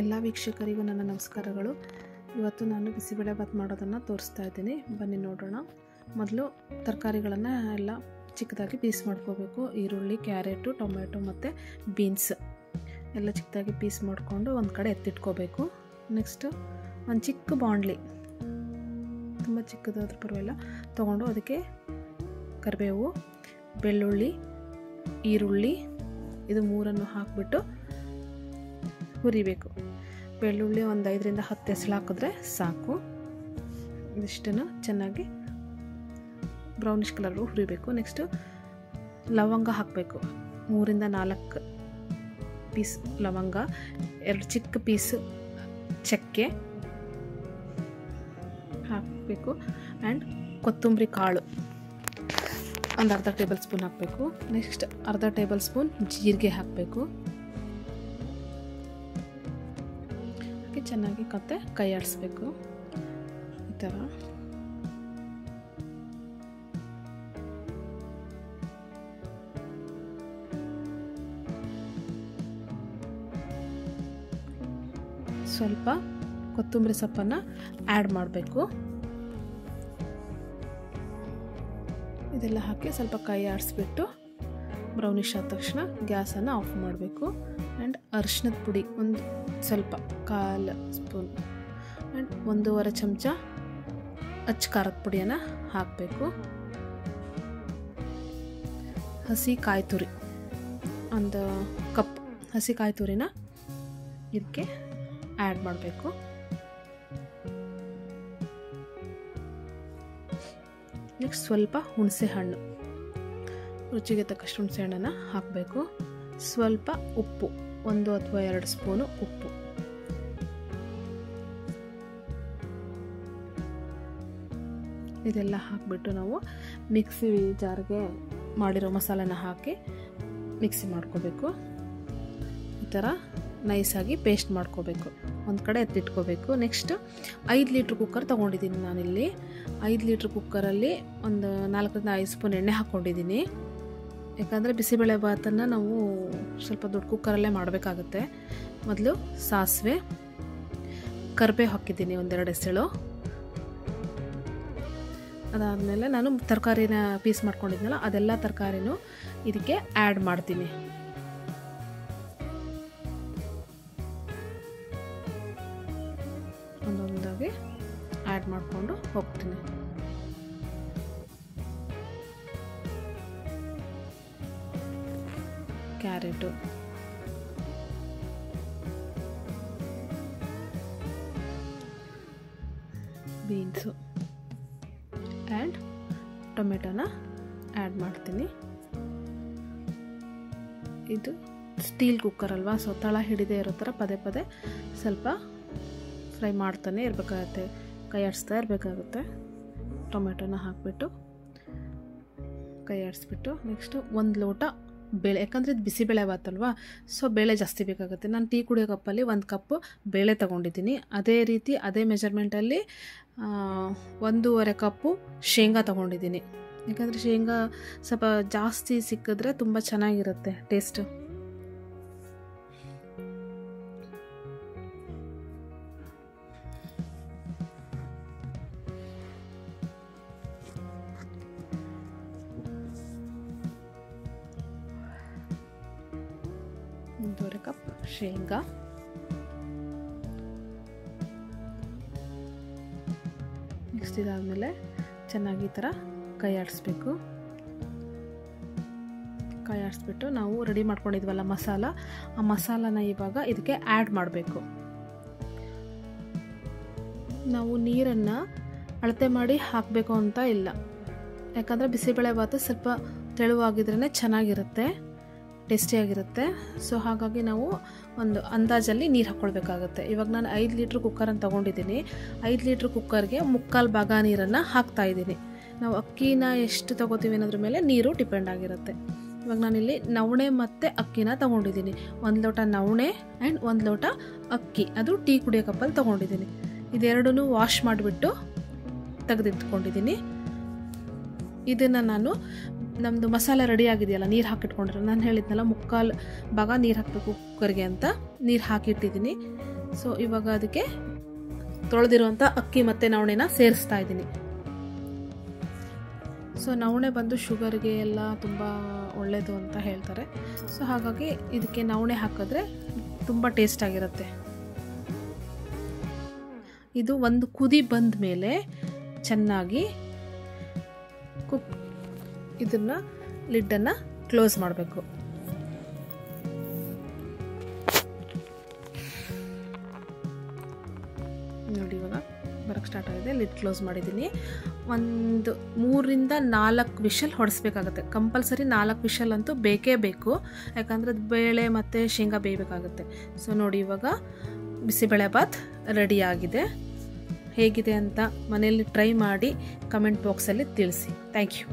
ಎಲ್ಲ ವೀಕ್ಷಕರಿಗೂ ನನ್ನ ನಮಸ್ಕಾರಗಳು. ಇವತ್ತು ನಾನು ಬಿಸಿಬೇಳೆಭಾತ್ ಮಾಡೋದನ್ನು ತೋರಿಸ್ತಾ ಇದ್ದೀನಿ. ಬನ್ನಿ ನೋಡೋಣ. ಮೊದಲು ತರಕಾರಿಗಳನ್ನು ಎಲ್ಲ ಚಿಕ್ಕದಾಗಿ ಪೀಸ್ ಮಾಡ್ಕೋಬೇಕು. ಈರುಳ್ಳಿ, ಕ್ಯಾರೆಟು, ಟೊಮೆಟೊ ಮತ್ತು ಬೀನ್ಸ್ ಎಲ್ಲ ಚಿಕ್ಕದಾಗಿ ಪೀಸ್ ಮಾಡಿಕೊಂಡು ಒಂದು ಕಡೆ ಎತ್ತಿಟ್ಕೋಬೇಕು. ನೆಕ್ಸ್ಟು ಒಂದು ಚಿಕ್ಕ ಬಾಣಲಿ, ತುಂಬ ಚಿಕ್ಕದಾದ್ರೂ ಪರವಾಗಿಲ್ಲ, ತೊಗೊಂಡು ಅದಕ್ಕೆ ಕರಿಬೇವು, ಬೆಳ್ಳುಳ್ಳಿ, ಈರುಳ್ಳಿ ಇದು ಮೂರನ್ನು ಹಾಕಿಬಿಟ್ಟು ಹುರಿಬೇಕು. ಬೆಳ್ಳುಳ್ಳಿ ಒಂದು 5 ರಿಂದ 10 ಎಸಳು ಹಾಕಿದ್ರೆ ಸಾಕು. ಇದಿಷ್ಟನ್ನು ಚೆನ್ನಾಗಿ ಬ್ರೌನಿಷ್ ಕಲರ್ಗೂ ಹುರಿಬೇಕು. ನೆಕ್ಸ್ಟು ಲವಂಗ ಹಾಕಬೇಕು. 3 ರಿಂದ 4 ಪೀಸ್ ಲವಂಗ, 2 ಚಿಕ್ಕ ಪೀಸು ಚಕ್ಕೆ ಹಾಕಬೇಕು. ಆ್ಯಂಡ್ ಕೊತ್ತಂಬರಿ ಕಾಳು ಒಂದು ಅರ್ಧ ಟೇಬಲ್ ಸ್ಪೂನ್ ಹಾಕಬೇಕು. ನೆಕ್ಸ್ಟ್ ಅರ್ಧ ಟೇಬಲ್ ಸ್ಪೂನ್ ಜೀರಿಗೆ ಹಾಕಬೇಕು. ಚೆನ್ನಾಗಿ ಕೈ ಆಡಿಸ್ಬೇಕು. ಈ ಥರ ಸ್ವಲ್ಪ ಕೊತ್ತಂಬರಿ ಸೊಪ್ಪನ್ನು ಆ್ಯಡ್ ಮಾಡಬೇಕು. ಇದೆಲ್ಲ ಹಾಕಿ ಸ್ವಲ್ಪ ಕೈ ಆಡಿಸ್ಬಿಟ್ಟು ಬ್ರೌನಿಷ್ ಆದ ತಕ್ಷಣ ಗ್ಯಾಸನ್ನು ಆಫ್ ಮಾಡಬೇಕು. ಆ್ಯಂಡ್ ಅರಿಶಿನದ ಪುಡಿ ಒಂದು ಸ್ವಲ್ಪ 1/4 ಸ್ಪೂನ್ ಆ್ಯಂಡ್ 1.5 ಚಮಚ ಅಚ್ಚ ಖಾರದ ಪುಡಿಯನ್ನು ಹಾಕಬೇಕು. ಹಸಿ ಕಾಯಿ ತುರಿ ಒಂದು ಕಪ್ ಹಸಿ ಕಾಯಿ ತುರಿನ ಇದಕ್ಕೆ ಆ್ಯಡ್ ಮಾಡಬೇಕು. ನೆಕ್ಸ್ಟ್ ಸ್ವಲ್ಪ ಹುಣಸೆ ಹಣ್ಣು, ರುಚಿಗೆ ತಕ್ಕಷ್ಟು ಹುಣಸೆ ಹಣ್ಣನ್ನು ಹಾಕಬೇಕು. ಸ್ವಲ್ಪ ಉಪ್ಪು, 1 ಅಥವಾ 2 ಸ್ಪೂನು ಉಪ್ಪು. ಇದೆಲ್ಲ ಹಾಕಿಬಿಟ್ಟು ನಾವು ಮಿಕ್ಸಿ ಜಾರ್ಗೆ ಮಾಡಿರೋ ಮಸಾಲೆನ ಹಾಕಿ ಮಿಕ್ಸಿ ಮಾಡ್ಕೋಬೇಕು. ಈ ಥರ ನೈಸಾಗಿ ಪೇಸ್ಟ್ ಮಾಡ್ಕೋಬೇಕು. ಒಂದು ಕಡೆ ಎತ್ತಿಟ್ಕೋಬೇಕು. ನೆಕ್ಸ್ಟ್ 5 ಲೀಟ್ರ್ ಕುಕ್ಕರ್ ತೊಗೊಂಡಿದ್ದೀನಿ ನಾನಿಲ್ಲಿ. 5 ಲೀಟ್ರ್ ಕುಕ್ಕರಲ್ಲಿ ಒಂದು 4 ರಿಂದ 5 ಸ್ಪೂನ್ ಎಣ್ಣೆ ಹಾಕ್ಕೊಂಡಿದ್ದೀನಿ. ಯಾಕಂದರೆ ಬಿಸಿಬೇಳೆಭಾತನ್ನು ನಾವು ಸ್ವಲ್ಪ ದೊಡ್ಡ ಕುಕ್ಕರಲ್ಲೇ ಮಾಡಬೇಕಾಗುತ್ತೆ. ಮೊದಲು ಸಾಸಿವೆ, ಕರಿಬೇವು ಹಾಕಿದ್ದೀನಿ 1-2 ಎಸಳು. ಅದಾದಮೇಲೆ ನಾನು ತರಕಾರಿನ ಪೀಸ್ ಮಾಡ್ಕೊಂಡಿದ್ನಲ್ಲ, ಅದೆಲ್ಲ ತರಕಾರಿನೂ ಇದಕ್ಕೆ ಆ್ಯಡ್ ಮಾಡ್ತೀನಿ. ಒಂದೊಂದಾಗಿ ಆ್ಯಡ್ ಮಾಡಿಕೊಂಡು ಹೋಗ್ತೀನಿ. ಕ್ಯಾರೆಟು, ಬೀನ್ಸು ಆ್ಯಂಡ್ ಟೊಮೆಟೊನ ಆ್ಯಡ್ ಮಾಡ್ತೀನಿ. ಇದು ಸ್ಟೀಲ್ ಕುಕ್ಕರ್ ಅಲ್ವಾ, ಸೊ ತಳ ಹಿಡಿದೇ ಇರೋ ಥರ ಪದೇ ಪದೇ ಸ್ವಲ್ಪ ಫ್ರೈ ಮಾಡ್ತಾನೆ ಇರಬೇಕಾಗತ್ತೆ, ಕೈ ಆಡಿಸ್ತಾ ಇರಬೇಕಾಗುತ್ತೆ. ಟೊಮೆಟೊನ ಹಾಕಿಬಿಟ್ಟು ಕೈ ಆಡಿಸ್ಬಿಟ್ಟು ನೆಕ್ಸ್ಟು 1 ಲೋಟ ಬೇಳೆ, ಯಾಕಂದರೆ ಇದು ಬಿಸಿಬೇಳೆಭಾತ್ ಅಲ್ವಾ, ಸೊ ಬೇಳೆ ಜಾಸ್ತಿ ಬೇಕಾಗುತ್ತೆ. ನಾನು ಟೀ ಕುಡಿಯೋ ಕಪ್ಪಲ್ಲಿ 1 ಕಪ್ ಬೇಳೆ ತೊಗೊಂಡಿದ್ದೀನಿ. ಅದೇ ರೀತಿ ಅದೇ ಮೆಜರ್ಮೆಂಟಲ್ಲಿ 1.5 ಕಪ್ಪು ಶೇಂಗಾ ತೊಗೊಂಡಿದ್ದೀನಿ. ಯಾಕಂದರೆ ಶೇಂಗಾ ಸ್ವಲ್ಪ ಜಾಸ್ತಿ ಸಿಕ್ಕಿದ್ರೆ ತುಂಬ ಚೆನ್ನಾಗಿರುತ್ತೆ ಟೇಸ್ಟು. ಒಂದೂವರೆ ಕಪ್ ಶೇಂಗಾ, ನೆಕ್ಸ್ಟ್ ಇದಾದಮೇಲೆ ಚೆನ್ನಾಗಿ ಈ ಥರ ಕೈ ಆಡಿಸ್ಬೇಕು. ಕೈ ಆಡಿಸ್ಬಿಟ್ಟು ನಾವು ರೆಡಿ ಮಾಡ್ಕೊಂಡಿದ್ವಲ್ಲ ಮಸಾಲ, ಆ ಮಸಾಲಾನ ಇವಾಗ ಇದಕ್ಕೆ ಆ್ಯಡ್ ಮಾಡಬೇಕು. ನಾವು ನೀರನ್ನು ಅಳತೆ ಮಾಡಿ ಹಾಕಬೇಕು ಅಂತ ಇಲ್ಲ, ಯಾಕಂದರೆ ಬಿಸಿಬೇಳೆಭಾತು ಸ್ವಲ್ಪ ತೆಳುವಾಗಿದ್ರೇ ಚೆನ್ನಾಗಿರುತ್ತೆ, ಟೇಸ್ಟಿಯಾಗಿರುತ್ತೆ. ಸೊ ಹಾಗಾಗಿ ನಾವು ಒಂದು ಅಂದಾಜಲ್ಲಿ ನೀರು ಹಾಕ್ಕೊಳ್ಬೇಕಾಗುತ್ತೆ. ಇವಾಗ ನಾನು 5 ಲೀಟ್ರ್ ಕುಕ್ಕರನ್ನು ತೊಗೊಂಡಿದ್ದೀನಿ. 5 ಲೀಟ್ರ್ ಕುಕ್ಕರ್ಗೆ 3/4 ಭಾಗ ನೀರನ್ನು ಹಾಕ್ತಾಯಿದ್ದೀನಿ. ನಾವು ಅಕ್ಕಿನ ಎಷ್ಟು ತೊಗೋತೀವಿ ಅನ್ನೋದ್ರ ಮೇಲೆ ನೀರು ಡಿಪೆಂಡ್ ಆಗಿರುತ್ತೆ. ಇವಾಗ ನಾನಿಲ್ಲಿ ನವಣೆ ಮತ್ತು ಅಕ್ಕಿನ ತೊಗೊಂಡಿದ್ದೀನಿ. 1 ಲೋಟ ನವಣೆ ಆ್ಯಂಡ್ 1 ಲೋಟ ಅಕ್ಕಿ, ಅದು ಟೀ ಕುಡಿಯೋ ಕಪ್ಪಲ್ಲಿ ತೊಗೊಂಡಿದ್ದೀನಿ. ಇದೆರಡೂ ವಾಶ್ ಮಾಡಿಬಿಟ್ಟು ತೆಗೆದಿಟ್ಕೊಂಡಿದ್ದೀನಿ. ಇದನ್ನು ನಾನು ನಮ್ಮದು ಮಸಾಲೆ ರೆಡಿ ಆಗಿದೆಯಲ್ಲ, ನೀರು ಹಾಕಿಟ್ಕೊಂಡ್ರೆ ನಾನು ಹೇಳಿದ್ನಲ್ಲ 3/4 ಭಾಗ ನೀರು ಹಾಕಬೇಕು ಕುಕ್ಕರ್ಗೆ ಅಂತ, ನೀರು ಹಾಕಿಟ್ಟಿದ್ದೀನಿ. ಸೊ ಇವಾಗ ಅದಕ್ಕೆ ತೊಳೆದಿರುವಂಥ ಅಕ್ಕಿ ಮತ್ತು ನವಣೆನ ಸೇರಿಸ್ತಾ ಇದ್ದೀನಿ. ಸೊ ನವಣೆ ಬಂದು ಶುಗರ್ಗೆ ಎಲ್ಲ ತುಂಬ ಒಳ್ಳೆಯದು ಅಂತ ಹೇಳ್ತಾರೆ. ಸೊ ಹಾಗಾಗಿ ಇದಕ್ಕೆ ನವಣೆ ಹಾಕಿದ್ರೆ ತುಂಬ ಟೇಸ್ಟಾಗಿರುತ್ತೆ. ಇದು ಒಂದು ಕುದಿ ಬಂದ ಮೇಲೆ ಚೆನ್ನಾಗಿ ಇದನ್ನು ಲಿಡ್ಡನ್ನು ಕ್ಲೋಸ್ ಮಾಡಬೇಕು. ನೋಡಿ ಇವಾಗ ಬರೋಕ್ಕೆ ಸ್ಟಾರ್ಟ್ ಆಗಿದೆ. ಲಿಡ್ ಕ್ಲೋಸ್ ಮಾಡಿದ್ದೀನಿ. ಒಂದು 3ರಿಂದ 4 ವಿಷಲ್ ಹೊಡೆಸ್ಬೇಕಾಗತ್ತೆ. ಕಂಪಲ್ಸರಿ 4 ವಿಷಲ್ ಅಂತೂ ಬೇಕೇ ಬೇಕು, ಯಾಕಂದರೆ ಅದು ಬೇಳೆ ಮತ್ತು ಶೇಂಗಾ ಬೇಯಬೇಕಾಗುತ್ತೆ. ಸೊ ನೋಡಿ ಇವಾಗ ಬಿಸಿಬೇಳೆಬಾತ್ ರೆಡಿಯಾಗಿದೆ. ಹೇಗಿದೆ ಅಂತ ಮನೆಯಲ್ಲಿ ಟ್ರೈ ಮಾಡಿ ಕಮೆಂಟ್ ಬಾಕ್ಸಲ್ಲಿ ತಿಳಿಸಿ. Thank you.